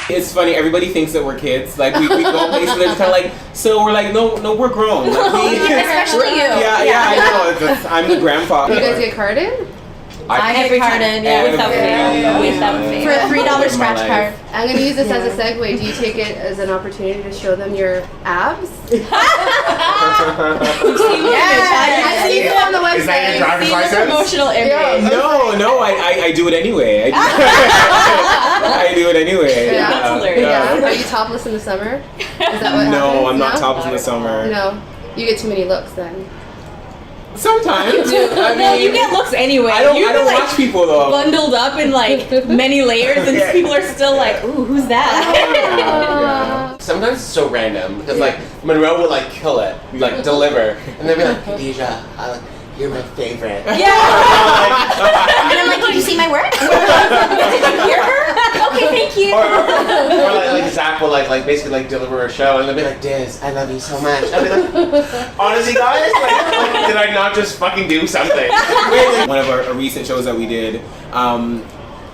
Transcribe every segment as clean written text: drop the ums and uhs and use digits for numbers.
It's funny, everybody thinks that we're kids. Like, we go places and they're just kind of like, so we're like, no, we're grown. Like, especially you. Yeah, I know. I'm the grandfather. You guys get carded? I get carded, without fail. Without fail. For a $3 scratch card. I'm going to use this as a segue. Do you take it as an opportunity to show them your abs? You've seen I see you on the website. Is that your driver's license? Promotional image. No, I do it anyway. I do it anyway. Yeah. That's hilarious. Yeah. Are you topless in the summer? Is that what happens? No, I'm not topless in the summer. No. You get too many looks then. Sometimes. You get looks anyway. I don't watch people though. Bundled up in like many layers, and people are still like, "Ooh, who's that?" Sometimes it's so random because like Monroe will like kill it, like deliver, and they'll be like, Khadija, you're my favorite. Yeah. And I'm like, did you see my work? Did you hear her? Okay, thank you. Or like Zach will like basically like deliver a show, and they'll be like, Dizz, I love you so much. I'll be like, honestly, guys, like, did I not just fucking do something? One of our recent shows that we did,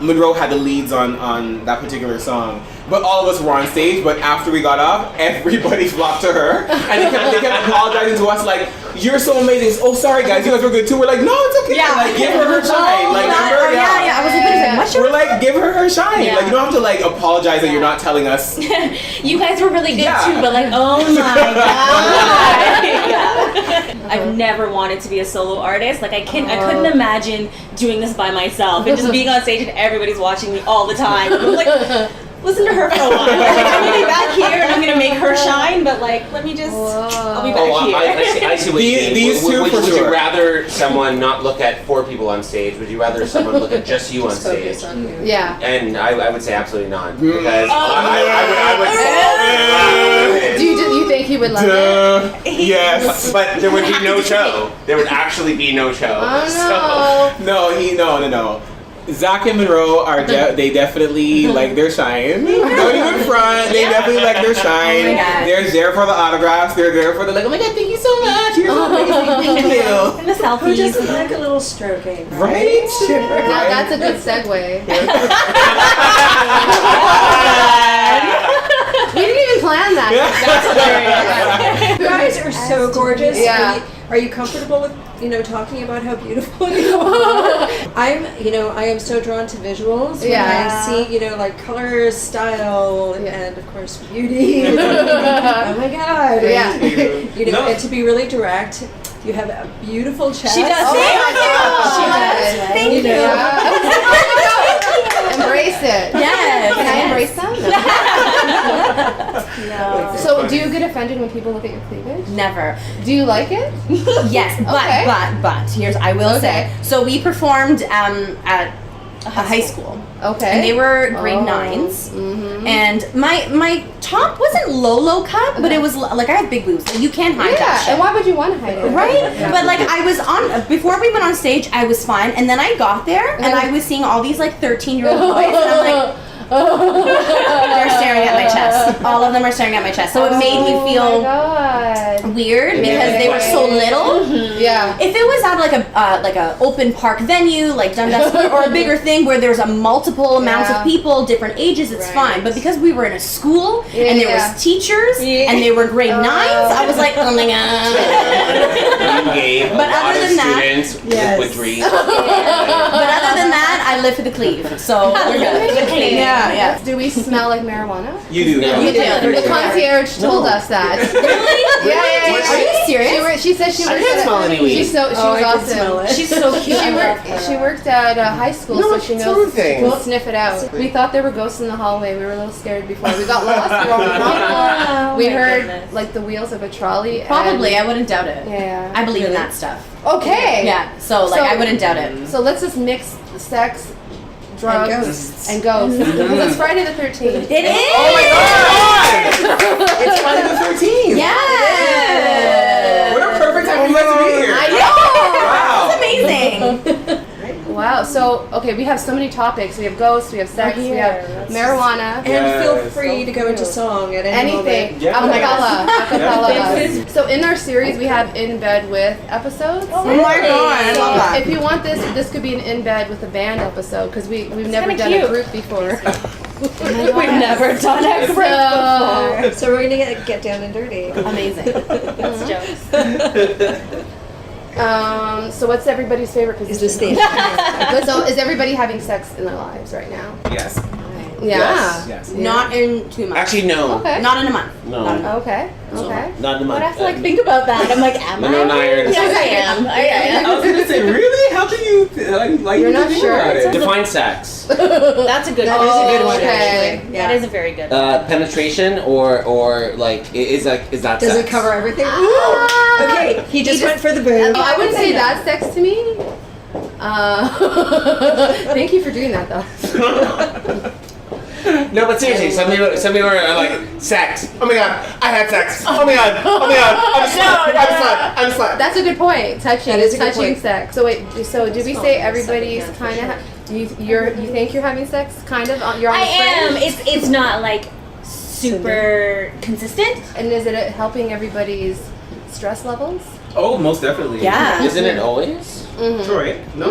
Monroe had the leads on that particular song. But all of us were on stage, but after we got off, everybody flocked to her. And they kept apologizing to us like, you're so amazing. Oh, sorry guys, you guys were good too. We're like, no, it's okay. Yeah. Like, give her shine. Like, remember? Yeah. I was like, what's your We're like, give her shine. Yeah. Like, you don't have to like apologize that you're not telling us. You guys were really good too, but like, oh my god. I've never wanted to be a solo artist. Like I couldn't imagine doing this by myself and just being on stage and everybody's watching me all the time. I'm like, listen to her for a while. Like, I'm gonna be back here and I'm gonna make her shine, but like, let me just, I'll be back here. I see what you mean. These two would for sure. you rather someone not look at 4 people on stage? Would you rather someone look at just you on stage? Yeah. And I would say absolutely not. Because I would Do you think he would love it? Yes. But there would be no show. There would actually be no show. Oh no. No. Zach and Monroe are they definitely like their shine. Don't even front. They definitely like their shine. Oh my God. They're there for the autographs. They're there for the like. Oh my God! Thank you so much. Here's amazing. Thank you. And the selfies. Who doesn't like a little stroking? Right? Now that's a good segue. We didn't even plan that. That's hilarious. You guys are so gorgeous. Yeah. Are you comfortable with, talking about how beautiful you are? I am so drawn to visuals. When I see, like colors, style, and of course beauty. Oh my God. Yeah. And to be really direct, you have a beautiful chest. She does. Oh my God. She does. Thank you. Embrace it. Yes. Can I embrace them? No. So, do you get offended when people look at your cleavage? Never. Do you like it? Yes, Okay. but here's I will say. So we performed at a high school. Okay. And they were grade 9s. Mm-hmm. And my top wasn't low cut, but it was like I have big boobs. You can't hide that shit. And why would you want to hide it? Right? Yeah. But like I was before we went on stage, I was fine. And then I got there and I was seeing all these like 13-year-old boys and I'm like, they're staring at my chest. All of them are staring at my chest. So it made me feel weird because they were so little. Yeah. If it was at like a open park venue, like Dundas, or a bigger thing where there's a multiple amounts of people, different ages, it's fine. But because we were in a school and there was teachers and they were grade 9s, I was like, oh my God. You gave a lot of students with dreams. But other than that, I live for the cleave. So we're good. Yeah. Do we smell like marijuana? You do. You do. The concierge told us that. Really? Yeah. Are you serious? She said she I worked can't at. smell any weed. She was I can awesome. smell it. She's so cute. She worked at high school, No, so it's she its knows. own thing. We'll sniff it out. We thought there were ghosts in the hallway. We were a little scared before. We got lost. We were on the wrong floor. We heard like the wheels of a trolley. Probably, I wouldn't doubt it. Yeah. I believe in that stuff. Okay. Yeah, so like I wouldn't doubt it. So let's just mix sex, drugs, and ghosts. Because it's Friday the 13th. It is! Oh my God! It's Friday the 13th. Yeah! What a perfect time for you guys to be here. I know! Wow. It's amazing. Wow. So, okay, we have so many topics. We have ghosts, we have sex, we have marijuana. And feel free to go into song at any Anything. moment. Yeah. Acapella. So in our series, we have In Bed With episodes. Oh my God, I love that. If you want this could be an In Bed With a Band episode because we've never done a group before. We've never done X before. So we're gonna get down and dirty. Amazing. That's jokes. So what's everybody's favorite Is position? the stage. So is everybody having sex in their lives right now? Yes. Yeah. Yes. Not in 2 months. Actually, no. Okay. Not in a month. No. Not in a month. Okay. Okay. Not in a month. But I have to like think about that. I'm like, am Monroe and I are in the Yes, I same- am. I am. I was gonna say, really? How can you like You're you not think sure? about it? Define sex. That's a good That one. is a good one, Okay. actually. That is a very good one. Penetration or like is that Does sex? it cover everything? Okay, he just went for the boob. I wouldn't say that's sex to me. Thank you for doing that though. No, but seriously, some people are like sex. Oh my god, I had sex. Oh my god, I'm slut. I'm slut. That's a good point. Touching That is a good touching point. sex. So wait, so did we say everybody's kind of? You think you're having sex? Kind of. You're on I the am. fringe? It's not like super consistent. And is it helping everybody's stress levels? Oh, most definitely. Yeah. Isn't it always? Mm-hmm. Troy? No.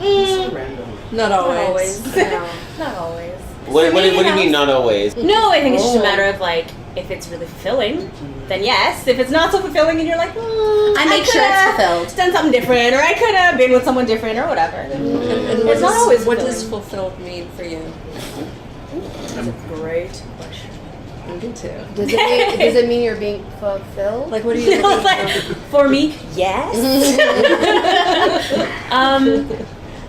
So random. Not Not always. always. No, not always. What do you mean not always? No, I think it's just a matter of like, if it's really fulfilling, then yes. If it's not so fulfilling and you're like, I make sure it's fulfilled. done something different, or I could have been with someone different, or whatever. And It's not always what fulfilling. does fulfilled mean for you? That's a great question. Me too. Does it mean you're being fulfilled? Like, what are you looking Like, for me, yes.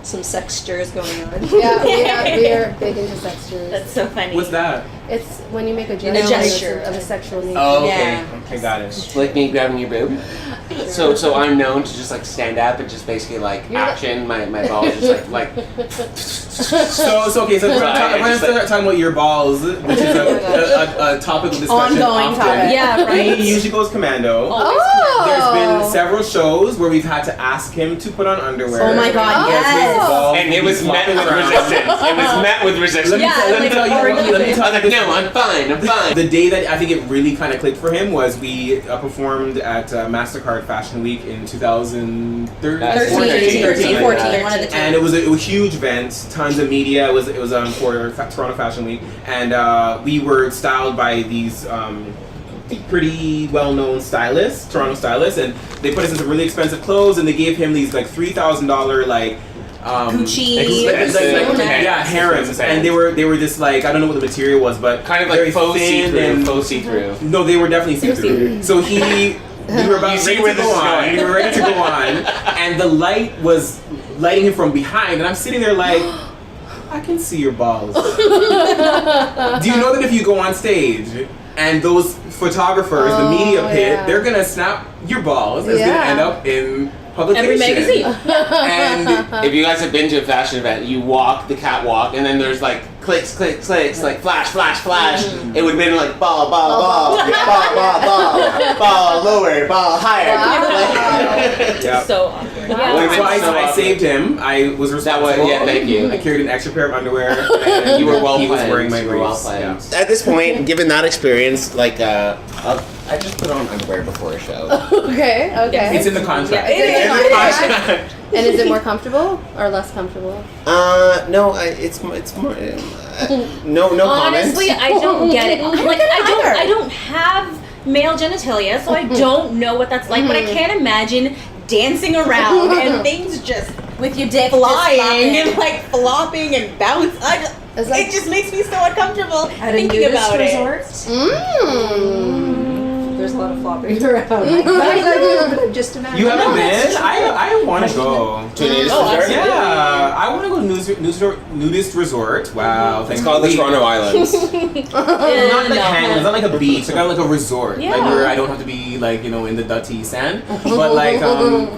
Some sextures going on. Yeah, we are big into sextures. That's so funny. What's that? It's when you make a know, gesture like- of a sexual nature. Oh, okay. Yeah. Okay, got it. Like me grabbing your boob? So I'm known to just like stand up and just basically like You're action. My balls just like So okay, so we're Right, gonna just start talking about your balls, which is a topic of discussion Ongoing often. topic. Yeah, right. He usually goes commando. Oh. There's been several shows where we've had to ask him to put on underwear. Oh my God, Because his yes. balls and it would was be met with flopping around. resistance. It was met with resistance. Let me, Yeah, let me like tell you. arguing. Let me I tell was like, you. no, I'm fine. The day that I think it really kind of clicked for him was we performed at MasterCard Fashion Week in 2013. 13, 14, one of the two. And it was a huge event, tons of media. It was for Toronto Fashion Week, and we were styled by these pretty well-known stylists, Toronto stylists, and they put us in some really expensive clothes, and they gave him these like $3,000 like. Gucci. Yeah, harems, and they were this like I don't know what the material was, but Kind of very like faux thin see-through. and- Faux see-through. No, they were definitely see-through. So we were about You see ready where to this go is on. going. We were ready to go on, and the light was lighting him from behind, and I'm sitting there like, I can see your balls. Do you know that if you go on stage and those photographers, the media pit, yeah. they're gonna snap your balls. It's gonna Yeah. end up in publication. Every magazine. And If you guys have been to a fashion event, you walk the catwalk, and then there's like clicks, clicks, clicks, like flash, flash, flash. It would have been like ball, ball, ball, ball, ball, ball, ball, lower, ball, higher. yeah. So awkward. So Yeah. I saved him. I was That responsible. was, yeah, thank you. I carried an extra pair of underwear. And You were well He was planned. wearing my You were well briefs. planned. Yeah. At this point, given that experience, like I just put on underwear before a show. Okay. It's in the contract. It is. It's in the contract. And is it more comfortable or less comfortable? No, it's more. No Honestly, comments. I don't get it. Like, either. I don't have male genitalia, so I don't know what that's like. But I can't imagine dancing around and things just With your dick flying just and like flopping and bounce. It's like- It just makes me so uncomfortable At a thinking nudist about it. resort, Mmm. there's a lot of flopping around. I'm just imagining. You haven't been? I want to go. To an nudist Oh, resort? absolutely. Yeah, I want to go to nudist resort. Wow, It's thanks. called the Toronto Islands. Not like hanging, not like a beach. I got like a resort, like Yeah. where I don't have to be like in the dirty sand, but like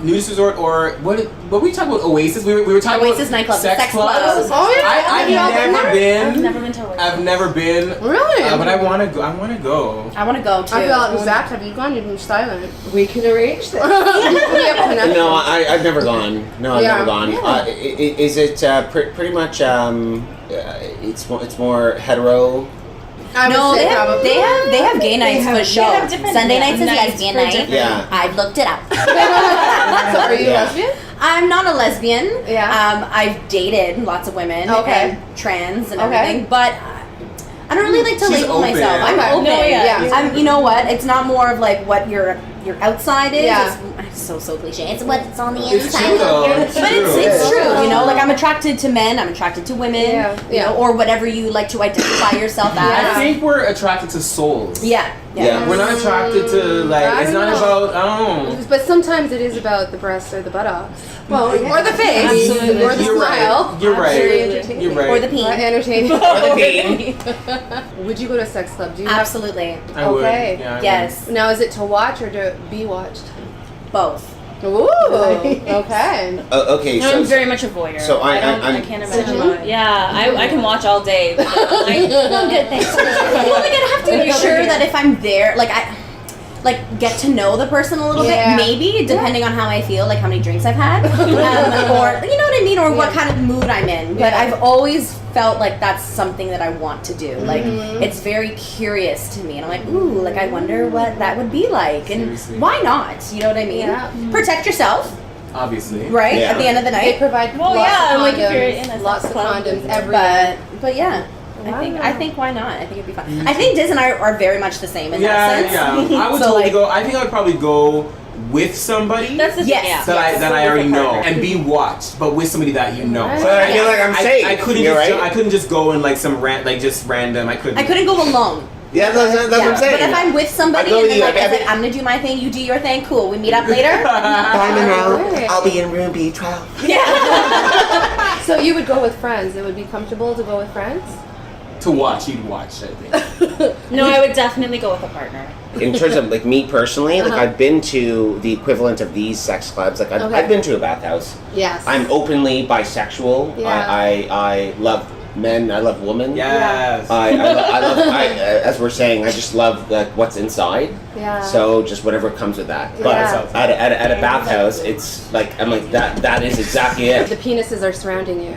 nudist resort or what were we talking about? Oasis. We were talking Oasis about nightclub, sex sex clubs. clubs. Oh yeah. I've never I've been. never been to a I've never been. Really? But I want to go. I want to go. I want to go too. I feel like Zach, have you gone? You've been silent. We can arrange that. We have a connection. No, I've never gone. No, I've Yeah. never gone. Yeah. Is it pretty much? It's more hetero. I would No, say they have, probably. they have gay nights for sure. have different Sunday nights is nights lesbian for night. different- Yeah. I've looked it up. So are you Yeah. lesbian? I'm not a lesbian. Yeah. I've dated lots of women Okay. and trans and Okay. everything, but I don't really like to She's label open. myself. I'm Okay. open. No, yeah. I'm, you know what? It's not more of like what your outside is. Yeah. It's so cliche. It's what's on the It's inside. true, though. But It's it's true. true. You know, like I'm attracted to men. I'm attracted to women. Yeah. You know, or whatever you like to identify yourself I as. think we're attracted to souls. Yeah. Yeah. We're not attracted to like. I It's don't not know. about. I don't know. But sometimes it is about the breasts or the buttocks. Well, Or the face. Absolutely. Or the You're smile. right. You're Very right. entertaining. You're right. Or the peen. Entertaining. Or the bean. Would you go to a sex club? Do you Absolutely. I would. Okay. Yeah, I would. Yes. Now, is it to watch or to be watched? Both. Ooh. Okay. Okay, No, so I'm very much a voyeur. so I I'm- can't imagine. Yeah, I can watch all day. But I'm good, thanks. Well, like I have to make sure that if I'm there, like I get to know the person a little Yeah. bit, maybe depending on how I feel, like how many drinks I've had, or you know what I mean, or what kind of mood I'm in. But Yeah. I've always felt like that's something that I want to do. Like Mm-hmm. it's very curious to me, and I'm like, ooh, like I wonder what that would be like, and Seriously. why not? You know what I mean? Yeah. Protect yourself, Obviously. right? Yeah. At the end of the They night. provide Well, lots yeah, of like condoms. if you're in a Lots sex of club. condoms everywhere. But yeah. I think why not? I think it'd be fun. I think Diz and I are very much the same in that sense. Yeah. I would So, totally like- go. I think I would probably go with somebody That's the thing. Yes. Yeah. that I already know and be watched, but with somebody that you know. Right. So I feel like I'm safe. I couldn't You're just right. I couldn't just go in like some just random. I couldn't. I couldn't go alone. Yeah, that's what I'm saying. But if I'm with somebody I go and with then you. like, I it's mean- like, I'm gonna do my thing, you do your thing, cool. We meet up later. Bye, Monroe. Right. I'll be in room B12. Yeah. So you would go with friends. It would be comfortable to go with friends? to watch, you'd watch. I think. No, I would definitely go with a partner. In terms of like me personally, like Uh-huh. I've been to the equivalent of these sex clubs. Like Okay. I've been to a bathhouse. Yes. I'm openly bisexual. Yeah. I love men. I love women. Yes. As we're saying, I just love like what's inside. Yeah. So just whatever comes with that. But Yeah. at a bathhouse, it's like I'm like that is exactly it. The penises are surrounding you.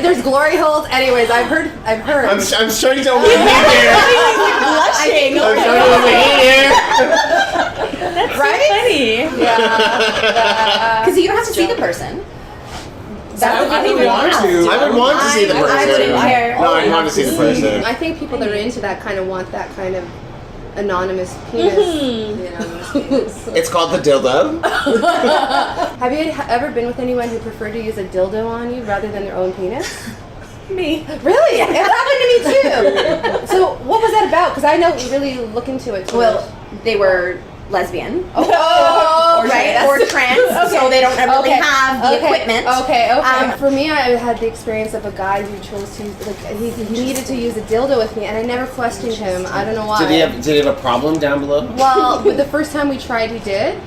There's glory holes. Anyways, I've heard. I'm starting to overheat here. Blushing. I'm starting to overheat here. Right? Funny. Yeah. Because you don't have to see the person. That's I the would thing want about to. I would want to see the person. I wouldn't care. No, I want to see the person. I think people that are into that kind of want that kind of anonymous penis. You know, It's called the dildo. have you ever been with anyone who preferred to use a dildo on you rather than their own penis? Me. Really? It happened to me too. So what was that about? Because I don't really look into it too Well, much. they were lesbian. Oh, Right? Or trans, so they don't really have the equipment. Okay. Um, For me, I had the experience of a guy who chose to use, like, he needed to use a dildo with me, and I never questioned him. I don't know why. Did he have a problem down below? Well, but the first time we tried, he did.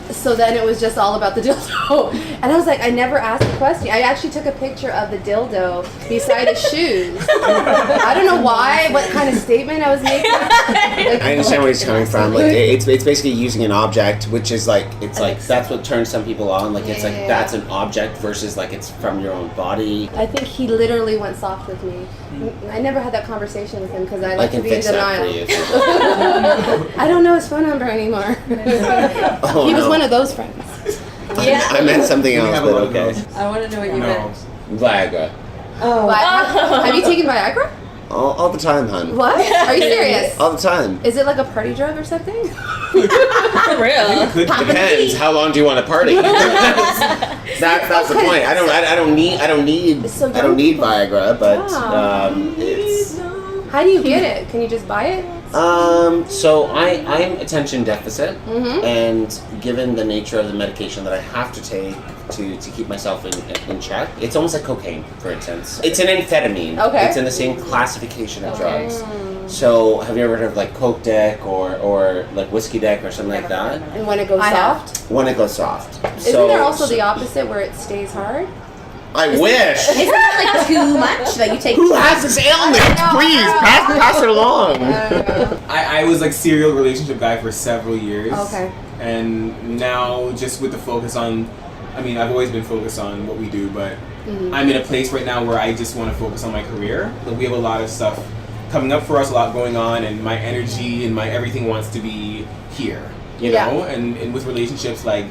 So then it was just all about the dildo. And I was like, I never asked the question. I actually took a picture of the dildo beside his shoes. I don't know why, what kind of statement I was making. I understand where he's coming from. Like it's basically using an object, which is like that's what turns some people on. Like it's like Yeah. that's an object versus like it's from your own body. I think he literally went soft with me. I never had that conversation with him because I I like to can be in fix that for denial. you. I don't know his phone number anymore. Oh, He was no. one of those friends. I meant something else, have a but lot of okay. those. I want to know what you No. meant. Viagra. Oh. Have you taken Viagra? All the time, hun. What? Are you serious? All the time. Is it like a party drug or something? For real. Could Depends. How long do you want to party? That's the point. I don't need Viagra, but it's. How do you get it? Can you just buy it? So I'm attention deficit, Mm-hmm. and given the nature of the medication that I have to take to keep myself in check, it's almost like cocaine, for instance. It's an amphetamine. Okay. It's in the same classification of drugs. So have you ever heard of like Coke Deck or like Whiskey Deck or something like that? And when it goes I have. soft? When it goes soft. Isn't there also the opposite where it stays hard? I wish. Isn't that like too much that you take? Who has this ailment? Please pass it along. I was like serial relationship guy for several years. Okay. And now just with the focus on, I mean, I've always been focused on what we do, but I'm in a place right now where I just want to focus on my career. Like, we have a lot of stuff coming up for us, a lot going on, and my energy and my everything wants to be here, you Yeah. know? And with relationships, like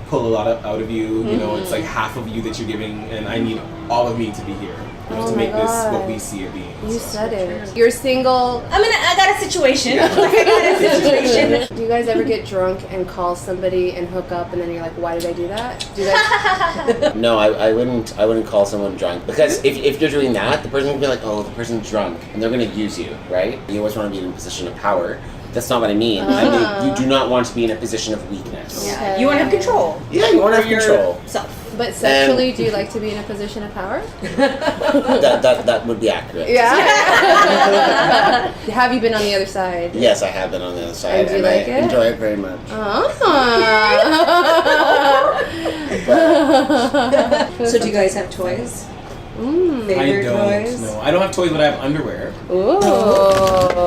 pull a lot out of you. You know, it's like half of you that you're giving, and I need all of me to be here. You know, Oh to my make this what God. we see it being. You said it. You're single. I got a situation. I got a situation. Do you guys ever get drunk and call somebody and hook up, and then you're like, why did I do that? Do you guys? No, I wouldn't call someone drunk, because if you're doing that, the person will be like, oh, the person's drunk, and they're gonna use you, right? You always want to be in a position of power. That's not what I mean. I mean, you do not want to be in a position of weakness. Okay. You want to have control. Yeah, you want to have control. Yourself. But sexually, do you like to be in a position of power? That would be accurate. Yeah. Have you been on the other side? Yes, I have been on the other side, And do you like I it? enjoy it very much. So do you guys have toys? Mm. I Favorite don't. toys? No, I don't have toys, but I have underwear. Ooh.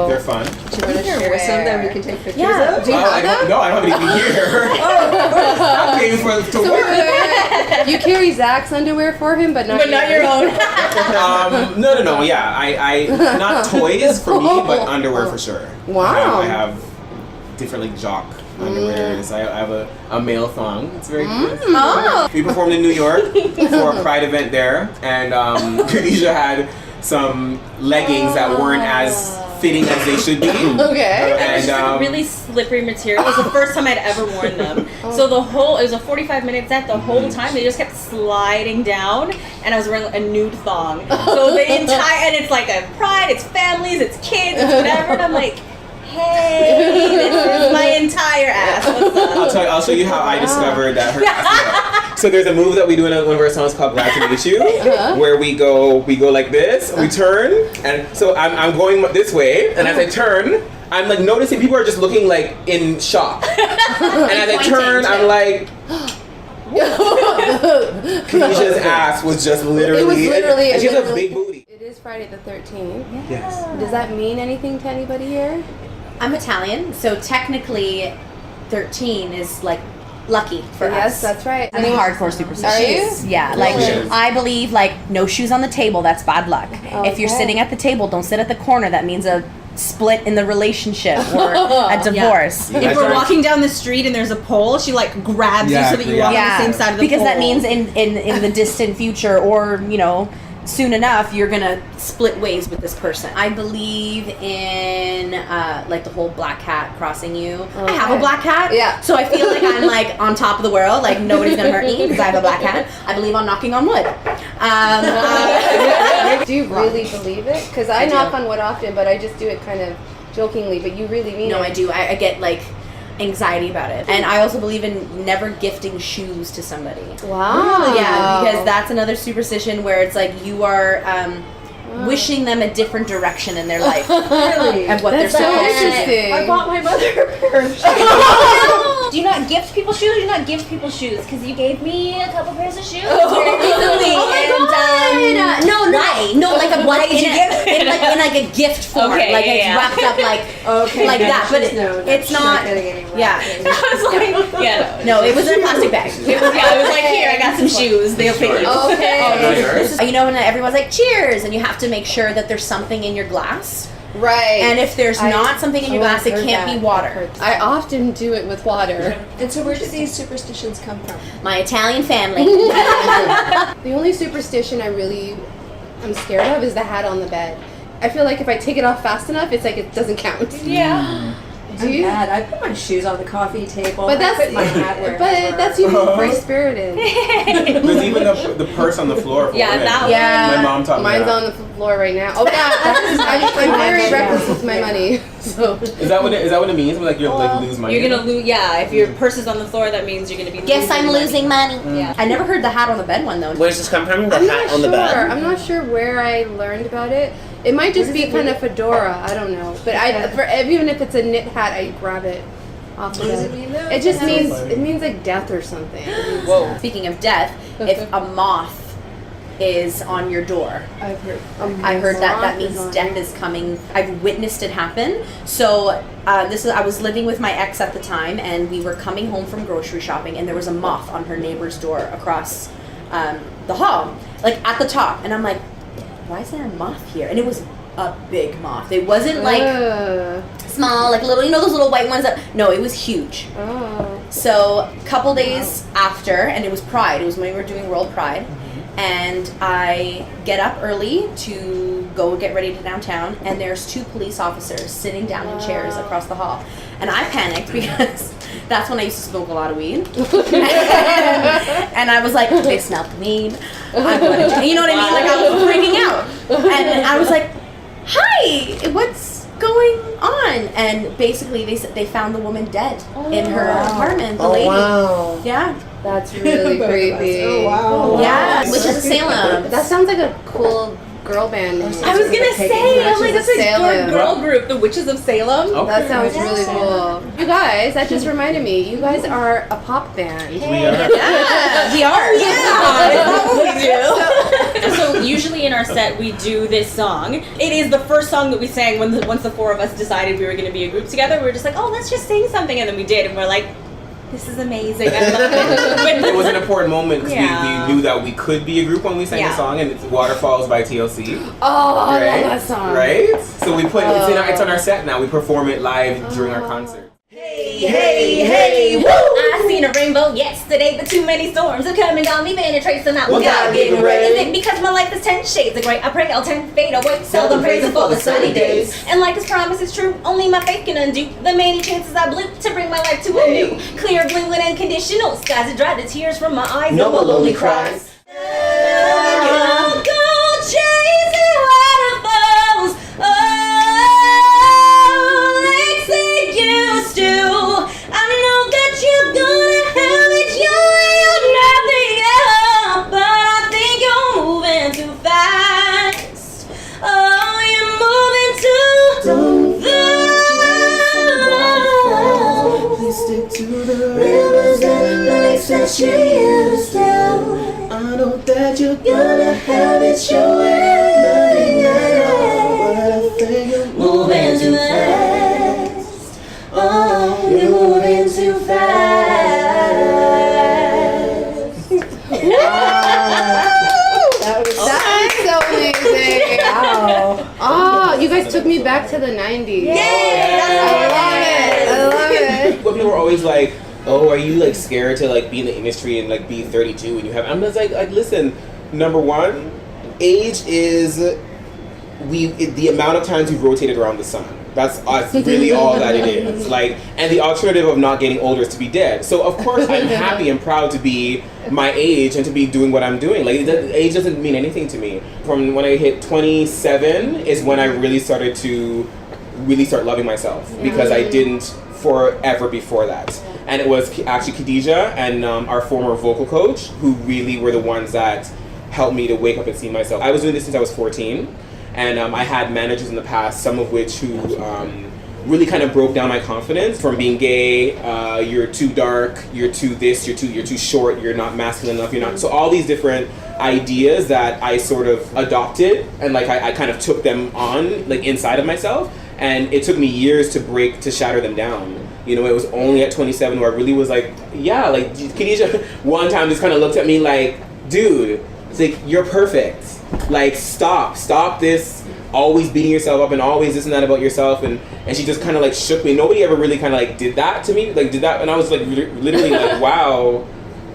They're fun. Do you want to share some that we can take pictures Yeah. of? Do you Oh, have I don't, them? no, I don't have anything here. I'm paying for to So work. you carry Zach's underwear for him, but not your own. No. Yeah, I not toys for me, but underwear for sure. Wow. I have different like jock underwears. I have a male thong. It's very good. Oh. We performed in New York for a Pride event there, and Khadija had some leggings that weren't as fitting as they should be. Okay. It's just And really slippery material. It was the first time I'd ever worn them. So it was a 45-minute set. The whole time they just kept sliding down, and I was wearing a nude thong. So the entire, and it's like a pride, it's families, it's kids, it's whatever, and I'm like, hey, this is my entire ass. What's up? I'll show you how I discovered that her ass was. So there's a move that we do in one of our songs called "Glad to Meet You," where we go like this, we turn, and so I'm going this way, and as I turn, I'm like noticing people are just looking like in shock, and as I turn, I'm like. Khadijah's ass was just literally. It was literally. And she has a big booty. It is Friday the 13th. Yes. Does that mean anything to anybody here? I'm Italian, so technically 13 is like lucky for us. Yes, that's right. I'm hardcore superstitious. Are you? Yeah, like Really? I believe like no shoes on the table, that's bad luck. If you're Okay. sitting at the table, don't sit at the corner, that means a split in the relationship or a divorce. You If guys we're are- walking down the street and there's a pole, she like grabs you so that you walk on Yeah, the same side of the because pole. that means in the distant future or, you know, soon enough you're gonna split ways with this person. I believe in like the whole black cat crossing you. I have a Okay. black cat, Yeah. so I feel like I'm like on top of the world, like nobody's gonna hurt me because I have a black cat. I believe on knocking on wood. Do you really believe it? Because I do. knock on wood often, but I just do it kind of jokingly. But you really mean it? No, I do. I get like anxiety about it, and I also believe in never gifting shoes to somebody. Wow. Yeah, because that's another superstition where it's like you are wishing them a different direction in their life Really? and what That's they're so supposed to do. interesting. I bought my mother a pair of shoes. Do you not gift people shoes? Do you not give people shoes? Because you gave me a couple pairs of shoes. Very recently, and no, like a What did you give? in like a gift form, Okay, like yeah, it's yeah. wrapped up like Okay. like that, but it's she's not. getting anywhere. Yeah, I was like, yeah, no, it was in a plastic bag. It was like, here, I got some shoes. They'll fit you. Okay. Oh, no, yours? You know, when everyone's like cheers, and you have to make sure that there's something in your glass. Right. And if there's I- not something in your glass, it heard can't that. be water. I often do it with water. And so where did these superstitions come from? My Italian family. The only superstition I'm scared of is the hat on the bed. I feel like if I take it off fast enough, it's like it doesn't count. Yeah. Do you? Bad. I put my shoes on the coffee table. But I put my hat but wherever. that's even free spirited. There's even the purse on the floor. For Yeah, women. that Yeah. My mom taught me Mine's that. on the floor right now. Oh yeah, I'm very reckless with my money. So Is that what it means? Like you're like lose money. You're gonna lose. Yeah, if your purse is on the floor, that means you're gonna be. Guess I'm losing money. Yeah. I never heard the hat on the bed one though. Where's this come from? The I'm hat not on sure. the bed? I'm not sure where I learned about it. It might just be kind of fedora. I don't know. But even if it's a knit hat, I grab it off the What does bed. it mean though? It just means funny. it means like death or something. Whoa. Speaking of death, if a moth is on your door, I've heard. I heard that means death is coming. I've witnessed it happen. So I was living with my ex at the time, and we were coming home from grocery shopping, and there was a moth on her neighbor's door across the hall, like at the top, and I'm like, why is there a moth here? And it was a big moth. It wasn't like small, like little, you know those little white ones that, no, it was huge. Oh. So a couple days after, and it was Pride. It was when we were doing World Pride. And I get up early to go get ready to downtown, and there's 2 police officers sitting down in chairs across the hall. And I panicked because that's when I used to smoke a lot of weed. And I was like, they smell weed. I'm going to, you know what I mean? Like, I was freaking out. And I was like, hi, what's going on? And basically they found the woman dead in her apartment, the lady. Wow. Yeah. That's really creepy. Oh, wow. Yeah, which is Salem. That sounds like a cool girl band name. I was gonna say, I'm like, that's a Salem. good girl group, the Witches of Salem. Okay. That sounds really cool. You guys, that just reminded me. You guys are a pop band. We are. Yeah, we are. So usually in our set we do this song. It is the first song that we sang once the 4 of us decided we were going to be a group together. We were just like, oh, let's just sing something, and then we did, and we're like, this is amazing. I love it. It was an important moment because Yeah. we knew that we could be a group when we sang Yeah. the song, and it's Waterfalls by TLC. Oh, I Right? love that song. Right? So we put it's on our set now. We perform it live during our concert. Hey, woo! I seen a rainbow yesterday, but too many storms are coming on me, penetrates and not without getting ready. Is it because my life is 10 shades of gray? I pray I'll 10 fade away, seldom praising for the sunny days. And like his promise is true, only my faith can undo the many chances I blew to bring my life to a new, clear blue and unconditional skies that dry the tears from my eyes. No more lonely cries. I'll go chasing waterfalls, like they used to. I know that you're gonna have it your way or nothing else, but I think you're moving too fast. Oh, you're moving too fast. Please stick to the rivers and the lakes that you used to. I know that you're gonna have it your way, nothing at all, but I think you're moving too fast. Oh, you're moving too fast. That's so amazing. Wow. Oh, you guys took me back to the 90s. Yay! I love it. But people were always like, "Oh, are you like scared to like be in the industry and like be 32 and you have?" I'm just like listen. Number one, age is the amount of times we've rotated around the sun. That's really all that it is. Like, and the alternative of not getting older is to be dead. So of course I'm happy and proud to be my age and to be doing what I'm doing. Like, age doesn't mean anything to me. From when I hit 27 is when I really started to start loving myself, because I didn't forever before that. And it was actually Khadija and our former vocal coach who really were the ones that helped me to wake up and see myself. I was doing this since I was 14. And I had managers in the past, some of which who really kind of broke down my confidence from being gay. You're too dark. You're too this. You're too short. You're not masculine enough. You're not. So all these different ideas that I sort of adopted, and like I kind of took them on like inside of myself. And it took me years to shatter them down. You know, it was only at 27 where I really was like, yeah, like Khadija one time just kind of looked at me like, dude, it's like, you're perfect. Like, stop this always beating yourself up and always this and that about yourself. And she just kind of like shook me. Nobody ever really kind of like did that to me, like did that. And I was like literally like, wow,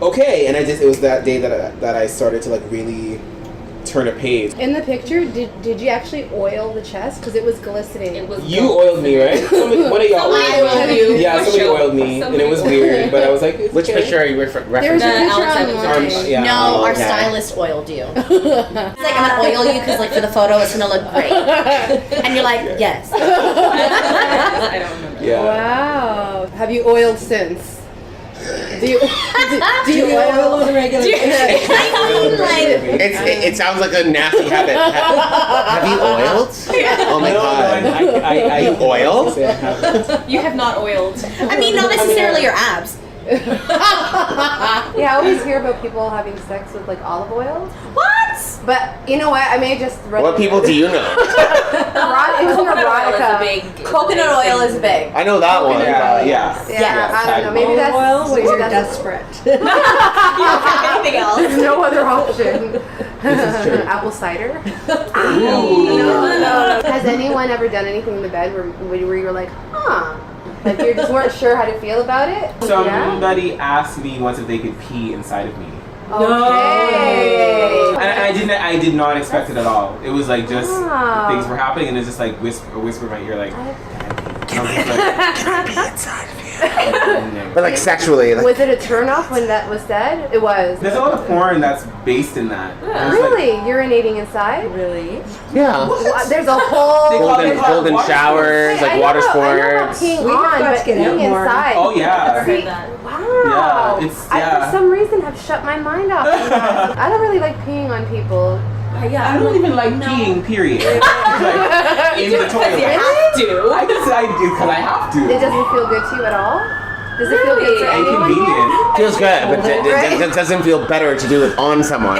okay. And it was that day that I started to like really turn a page. In the picture, did you actually oil the chest? Because it was glistening. It was You oiled me, right? One of y'all oiled you. Yeah, somebody oiled me, and it was weird. But I was like, it's Which okay. picture are you There's a referencing? picture Alex online. Yeah. No, our okay. stylist oiled you. It's like, I'm gonna oil you because, like, for the photo, it's gonna look great. And you're like, yes. I don't remember. Yeah. Wow. Have you oiled since? Do you oil on a regular basis? It sounds like a nasty habit. Have you oiled? Oh my god. I oiled? You have not oiled. I mean, not necessarily your abs. Yeah, I always hear about people having sex with like olive oil. What? But you know what? I may just read What people do you know? It was an Coconut oil is a erotica. big. Coconut oil is big. I know that one. Yeah. Yeah, Yes. I don't know. Maybe that's Oil when you're that's- desperate. You don't have anything else. There's no other option. This is true. Apple cider. Ooh. No. Has anyone ever done anything in the bed where you were like, huh? Like you just weren't sure how to feel about it? Somebody asked me once if they could pee inside of me. Okay. And I did not expect it at all. It was like just things were happening and it's just like whisper in my ear like, can I pee inside of you? But like sexually. Like, was it a turnoff when that was said? It was. There's a lot of porn that's based in that. Really? Urinating inside? Really? yeah. There's a whole Golden showers, like water I know about sports. peeing We on, have got but to get out peeing more. inside. Oh yeah. I've heard that. Wow. Yeah, it's- I, for some reason, have shut my mind off. from that. I don't really like peeing on people. Yeah, I don't even like peeing, period. Like, in the toilet. You have to. I just I do because I have to. It doesn't feel good to you at all? Does it feel good to anyone here? Inconvenient. Feels good, but it doesn't feel better to do it on someone.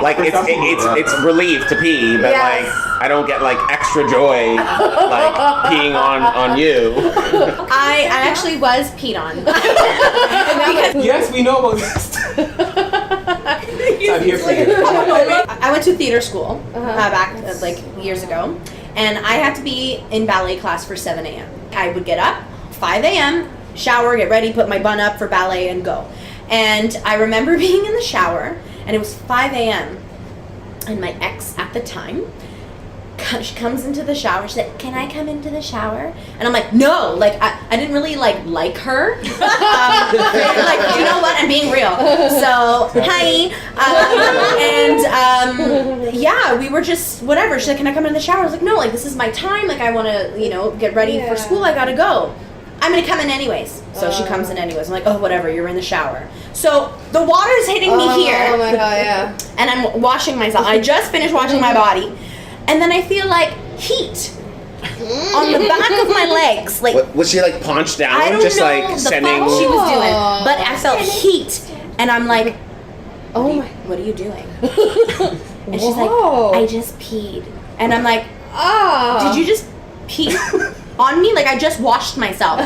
Like it's relief to pee, but Yes. like I don't get like extra joy like peeing on you. I actually was peed on. Yes, we know about this. I'm here for you. I went to theater school back like years ago, and I had to be in ballet class for 7 a.m. I would get up 5 a.m., shower, get ready, put my bun up for ballet, and go. And I remember being in the shower, and it was 5 a.m., and my ex at the time, she comes into the shower. She's like, "Can I come into the shower?" And I'm like, "No!" Like I didn't really like her. Like, you know what? I'm being real. So hi, yeah, we were just whatever. She's like, "Can I come in the shower?" I was like, "No, like this is my time. Like I want to, get ready for school. I gotta go. I'm gonna come in anyways." So she comes in anyways. I'm like, "Oh, whatever. You're in the shower." So the water is hitting me here. Oh my god, yeah. And I'm washing myself. I just finished washing my body. And then I feel like heat on the back of my legs. Like Was she like paunched down? I don't just know like the sending fuck she was doing. But I felt heat. And I'm like, Oh my. "What are you doing?" And she's like, "I just peed." And I'm like, "Did you just pee on me? Like I just washed myself."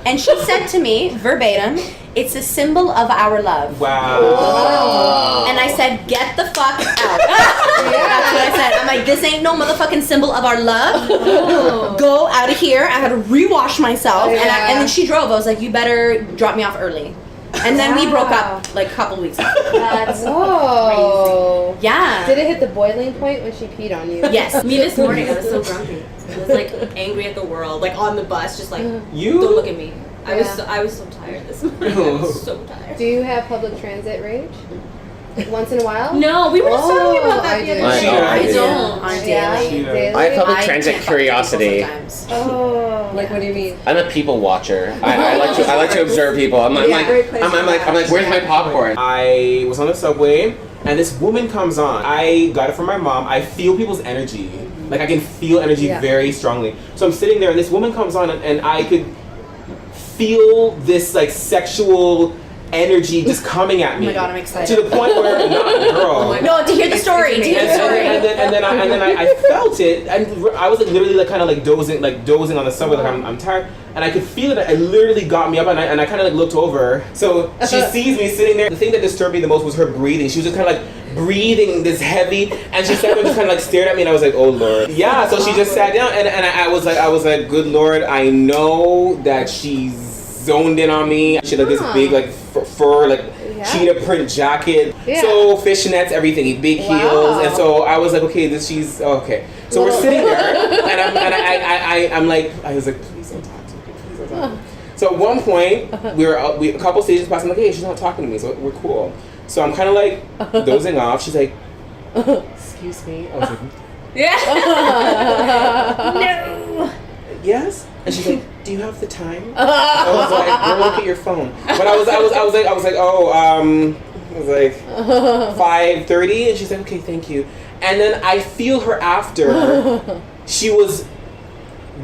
And she said to me, verbatim, "It's a symbol of our love." Wow. And I said, "Get the fuck out." That's what I said. I'm like, "This ain't no motherfucking symbol of our love. Go out of here." I had to rewash myself. And then she drove. I was like, "You better drop me off early." And then we broke up like a couple weeks after. That's crazy. Yeah. Did it hit the boiling point when she peed on you? Yes. Me this morning, I was so grumpy. I was like angry at the world, like on the bus, just like You? don't look at me. I Yeah. was so tired this morning. I was so tired. Do you have public transit rage? Once in a while? No, we were just talking about that I the other do. day. I do. don't. On Yeah, daily. daily. I have public I transit can't fuck with people curiosity. sometimes. Oh. Like, what do you mean? I'm a people watcher. I like to observe people. I'm like, great place I'm for like, that. where's my popcorn? I was on the subway and this woman comes on. I got it from my mom. I feel people's energy. Like I can feel energy very strongly. So I'm sitting there and this woman comes on and I could feel this like sexual energy just coming at me. Oh my god, I'm excited. To the point where, not girl. No, to hear the story. To hear the story. And then I felt it, and I was like literally like kind of like dozing on the subway, like I'm tired, and I could feel it. It literally got me up, and I kind of like looked over. So she sees me sitting there. The thing that disturbed me the most was her breathing. She was just kind of like breathing this heavy, and she sat there and just kind of like stared at me, and I was like, oh Lord, yeah. So she just sat down, and I was like, good Lord, I know that she's zoned in on me. She had like this big like fur like cheetah print jacket, so fishnets, everything, big heels, and so I was like, okay, she's okay. So we're sitting there, and I'm like, I was like, please don't talk to me, please don't talk to me. So at one point, we a couple stages past. I'm like, hey, she's not talking to me, so we're cool. So I'm kind of like dozing off. She's like, excuse me. I was like, No. yes. And she's like, do you have the time? I was like, go look at your phone. But I was like, oh, I was like 5:30, and she's like, okay, thank you. And then I feel her after. She was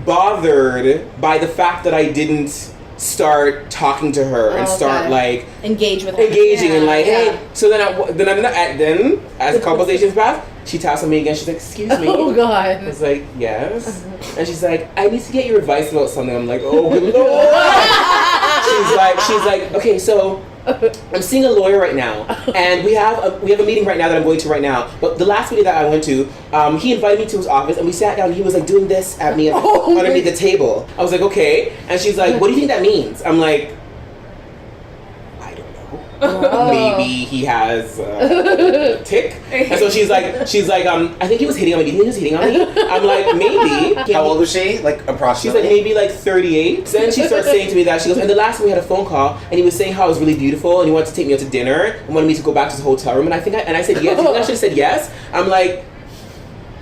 bothered by the fact that I didn't start talking to her and start like engaging and like, hey. So then as a couple stations passed, she taps on me again. She's like, excuse me. Oh God. I was like, yes. And she's like, I need to get your advice about something. I'm like, oh good Lord. she's like, okay, so I'm seeing a lawyer right now, and we have a meeting right now that I'm going to right now. But the last meeting that I went to, he invited me to his office, and we sat down. And he was like doing this at me underneath the table. I was like, okay, and she's like, what do you think that means? I'm like, I don't know. Maybe he has a tick. And so she's like, I think he was hitting on me. Do you think he was hitting on me? I'm like, maybe. How old was she? Like She's approximately? like maybe like 38. Then she starts saying to me that she goes, and the last time we had a phone call, and he was saying how I was really beautiful, and he wanted to take me out to dinner, and wanted me to go back to his hotel room, and I said yes. I should have said yes. I'm like,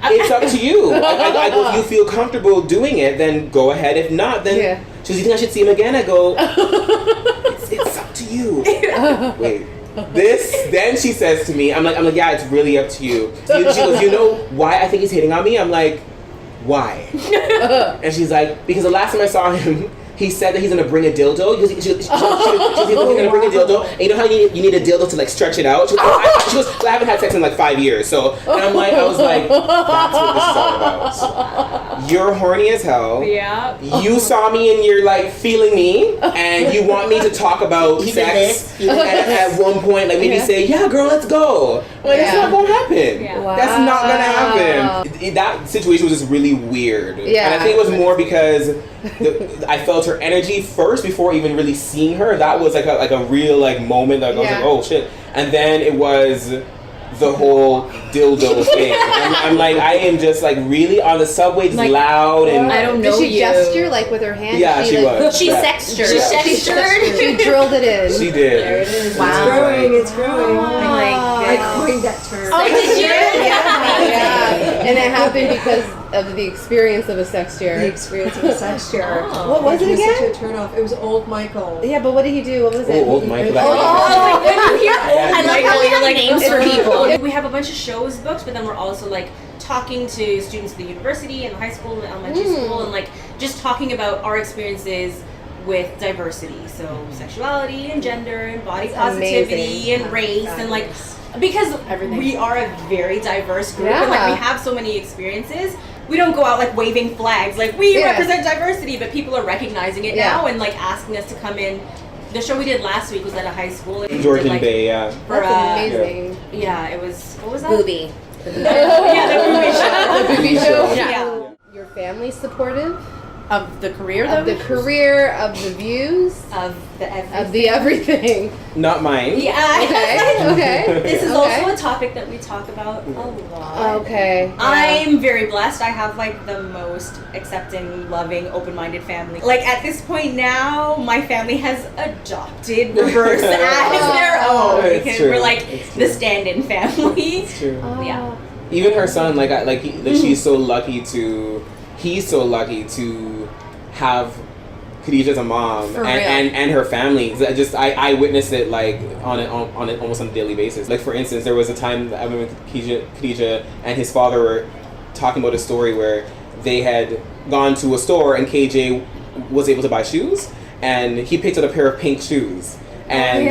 it's up to you. I go, if you feel comfortable doing it, then go ahead. If not, then she goes, you think I should see him again? I go, it's up to you. Wait. Then she says to me, I'm like, yeah, it's really up to you. She goes, you know why I think he's hitting on me? I'm like, why? And she's like, because the last time I saw him, he said that he's gonna bring a dildo. He's gonna bring a dildo, and you know how you need a dildo to like stretch it out. She goes, well, I haven't had sex in like 5 years, so. And I was like, that's what this is all about. You're horny as hell. Yeah. You saw me and you're like feeling me, and you want me to talk about sex. And at one point, like maybe say, yeah, girl, let's go. Like it's not gonna happen. Yeah. Wow. That's not gonna happen. That situation was just really weird. Yeah. And I think it was more because I felt her energy first before even really seeing her. That was like a real like moment that I was like, oh shit. And then it was the whole dildo thing. I'm like, I am just like really on the subway, just Like, loud and I don't know. Did she you. gesture like with her hand? yeah, she was. She Yeah. sextured. She drilled it in. She did. There it is. Wow. It's growing. my I coined that term. Oh, did you? Yeah. And it happened because of the experience of a sex The chair. experience of a sex chair. What was it Such again? a turn off. It was old Michael. Yeah, but what did he do? What was it? Old Michael. I like how we have names for people. We have a bunch of shows booked, but then we're also like talking to students at the university and the high school and the elementary school, and like just talking about our experiences with diversity, so sexuality and gender and body positivity and race and like because we are a very diverse group and like we have so many experiences. We don't go out like waving flags like we represent diversity, but people are recognizing it now and like asking us to come in. The show we did last week was at a high school in Georgian Bay, yeah. That's amazing. Yeah, it was. What was that? Booby. Yeah, the movie show. The booby show. Yeah. Your family supportive Of the career, of the career, of the views, Of the everything. of the everything. Not mine. Yeah. Okay. This is also a topic that we talk about a lot. Okay. I'm very blessed. I have like the most accepting, loving, open-minded family. Like at this point now, my family has adopted rIVerse as their own It's because true. we're like It's the true. stand-in family. It's true. Yeah. Even her son, she's so lucky to. He's so lucky to have Khadija as a mom and her family. I witnessed it like on it almost on a daily basis. Like for instance, there was a time that I remember Khadija and his father were talking about a story where they had gone to a store and KJ was able to buy shoes and he picked out a pair of pink shoes and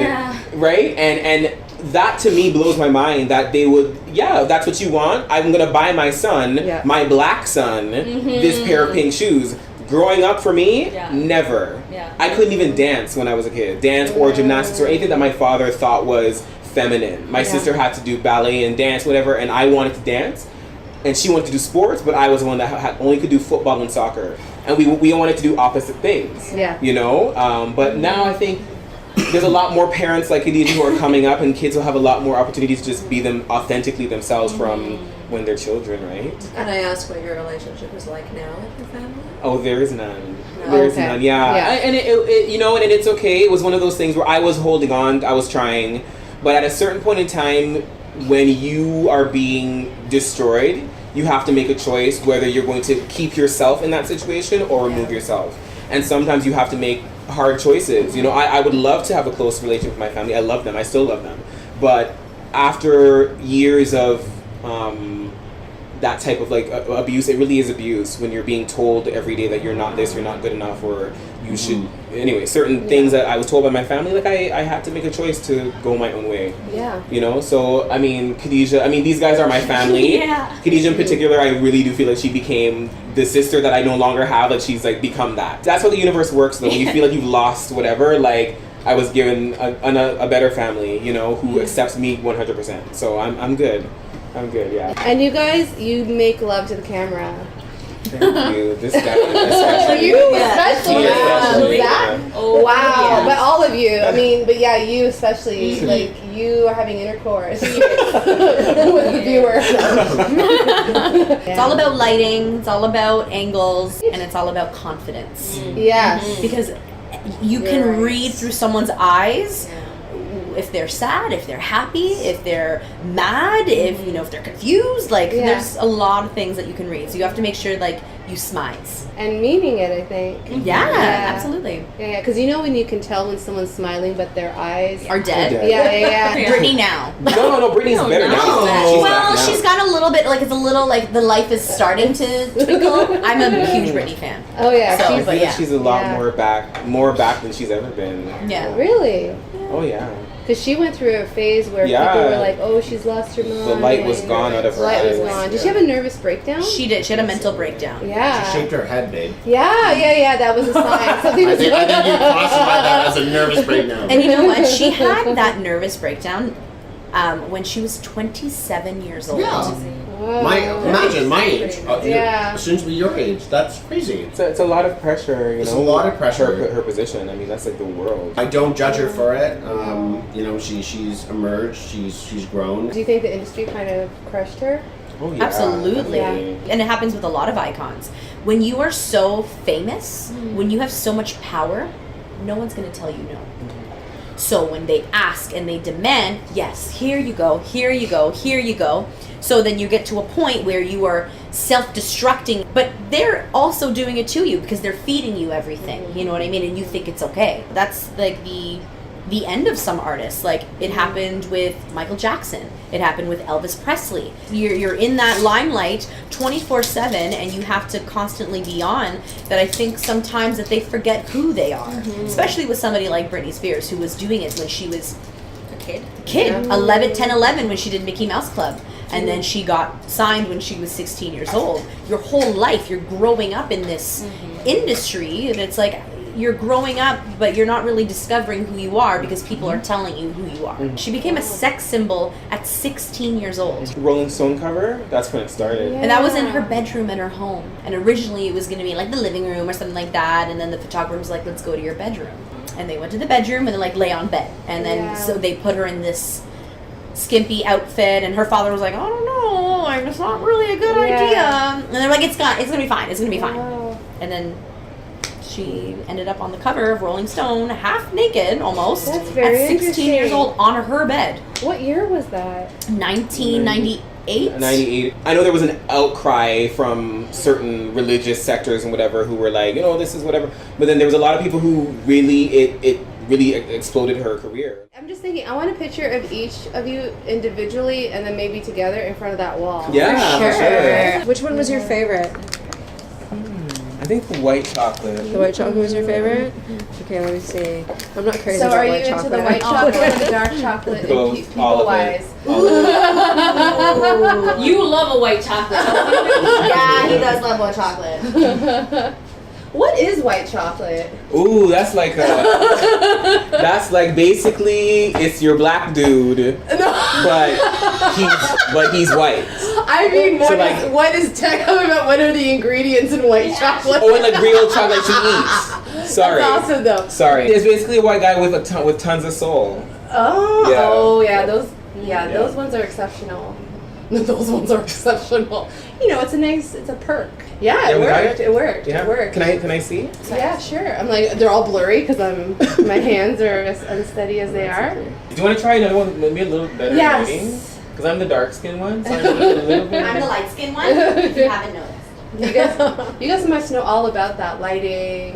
right and that to me blows my mind that they would that's what you want. I'm gonna buy my son, my black son, this pair of pink shoes. Growing up for me, never. I couldn't even dance when I was a kid. Dance or gymnastics or anything that my father thought was feminine. My sister had to do ballet and dance, whatever, and I wanted to dance. And she wanted to do sports, but I was the one that only could do football and soccer. And we wanted to do opposite things. You know? But now I think there's a lot more parents like Khadija who are coming up, and kids will have a lot more opportunities to just be them authentically themselves from when they're children, right? And I ask what your relationship is like now with your family? Oh, there is none. There's none. Yeah. And it you know, and it's okay. It was one of those things where I was holding on, I was trying, but at a certain point in time, when you are being destroyed, you have to make a choice whether you're going to keep yourself in that situation or remove yourself. And sometimes you have to make hard choices. You know, I would love to have a close relationship with my family. I love them. I still love them. But after years of that type of like abuse, it really is abuse when you're being told every day that you're not this, you're not good enough, or you should. Anyway, certain things that I was told by my family, like I had to make a choice to go my own way. You know, so I mean, Khadija, these guys are my family. Khadija in particular, I really do feel like she became the sister that I no longer have. Like she's like become that. That's how the universe works though. When you feel like you've lost whatever, like I was given a better family, you know, who accepts me 100%. So I'm good. I'm good, yeah. And you guys, you make love to the camera. Thank you. This guy For especially. you especially. especially, Zach? yeah. Oh, Wow, yeah. but all of you. I mean, but yeah, you especially. Like you are having intercourse with the viewer. It's all about lighting, it's all about angles, and it's all about confidence. Yes. Because you can You're right. read through someone's eyes if they're sad, if they're happy, if they're mad, if you know, if they're confused. Like Yeah. there's a lot of things that you can read. So you have to make sure like you smiles. And meaning it, I think. Yeah, absolutely. Yeah, because you know when you can tell when someone's smiling, but their eyes Are dead. dead. Yeah. Brittany now. No, Brittany's better now. She's Well, back now. she's got a little bit like it's a little like the life is starting to twinkle. I'm a huge Brittany fan. Oh yeah. So, I She's, but think yeah. she's a lot Yeah. more back than she's ever been. Yeah. really? Oh yeah. Because she went through a phase where Yeah. people were like, "Oh, she's lost her mind." The light was gone out of her Light was eyes. gone. Did she have a nervous breakdown? She did. She had a mental breakdown. Yeah. She shaped her head, babe. Yeah. That was a sign. Something I was think you classify that as a nervous breakdown. And you know what? She had that nervous breakdown when she was 27 years old. Yeah. Whoa. Imagine my age. Yeah. Soon to be your age. That's crazy. It's a lot of pressure, you It's know. a lot of pressure. Her position. I mean, that's like the world. I don't judge her for it. You know, she's emerged. She's grown. Do you think the industry kind of crushed her? Oh yeah. Absolutely. definitely. And it happens with a lot of icons. When you are so famous, when you have so much power, no one's going to tell you no. So when they ask and they demand, yes, here you go, here you go, here you go. So then you get to a point where you are self-destructing, but they're also doing it to you because they're feeding you everything. You know what I mean? And you think it's okay. That's like the end of some artists. Like it happened with Michael Jackson. It happened with Elvis Presley. You're in that limelight 24/7 and you have to constantly be on, that I think sometimes that they forget who they are. Especially with somebody like Britney Spears, who was doing it when she was A kid. 10, 11 when she did Mickey Mouse Club. And then she got signed when she was 16 years old. Your whole life, you're growing up in this industry, and it's like you're growing up, but you're not really discovering who you are because people are telling you who you are. She became a sex symbol at 16 years old. Rolling Stone cover. That's when it started. And that was in her bedroom in her home. And originally it was going to be like the living room or something like that. And then the photographer was like, let's go to your bedroom. And they went to the bedroom and then like lay on bed. And then so they put her in this skimpy outfit, and her father was like, I don't know, like it's not really a good idea. And they're like, it's gonna be fine, it's gonna be fine. Wow. And then she ended up on the cover of Rolling Stone, half naked almost, That's very at 16 years interesting. old on her bed. What year was that? 1998. 98. I know there was an outcry from certain religious sectors and whatever who were like, you know, this is whatever. But then there was a lot of people who really, it really exploded her career. I'm just thinking, I want a picture of each of you individually and then maybe together in front of that wall. Yeah, for sure. Which one was your favorite? I think the white chocolate. The white chocolate was your favorite? Okay, let me see. I'm not crazy So about are you white into chocolate. the white chocolate or the dark chocolate Both, people all of it. wise? All of it. You love a white chocolate. Yeah, he does love white chocolate. What is white chocolate? Ooh, that's like that's like basically it's your black dude, but he's white. I mean, So, like- what are the ingredients in white chocolate? Or like real chocolate she eats. Sorry. That's awesome though. Sorry. It's basically a white guy with with tons of soul. Oh, Yeah. those ones are exceptional. Those ones are exceptional. You know, it's a perk. Yeah, Yeah, we got it worked. Yeah. It worked. Can I see? Yeah, sure. I'm like, they're all blurry because my hands are as unsteady as they are. Do you want to try another one? Maybe a little better. Yes. Because I'm the dark skinned one. So I need a little bit. I'm the light skinned one, if you haven't noticed. You guys must know all about that lighting.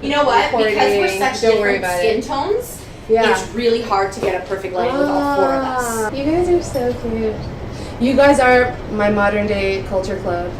You know what? Because we're Recording. such Don't worry different about skin it. tones, Yeah. it's really hard to get a perfect lighting with all four of us. You guys are so cute. You guys are my modern day culture club.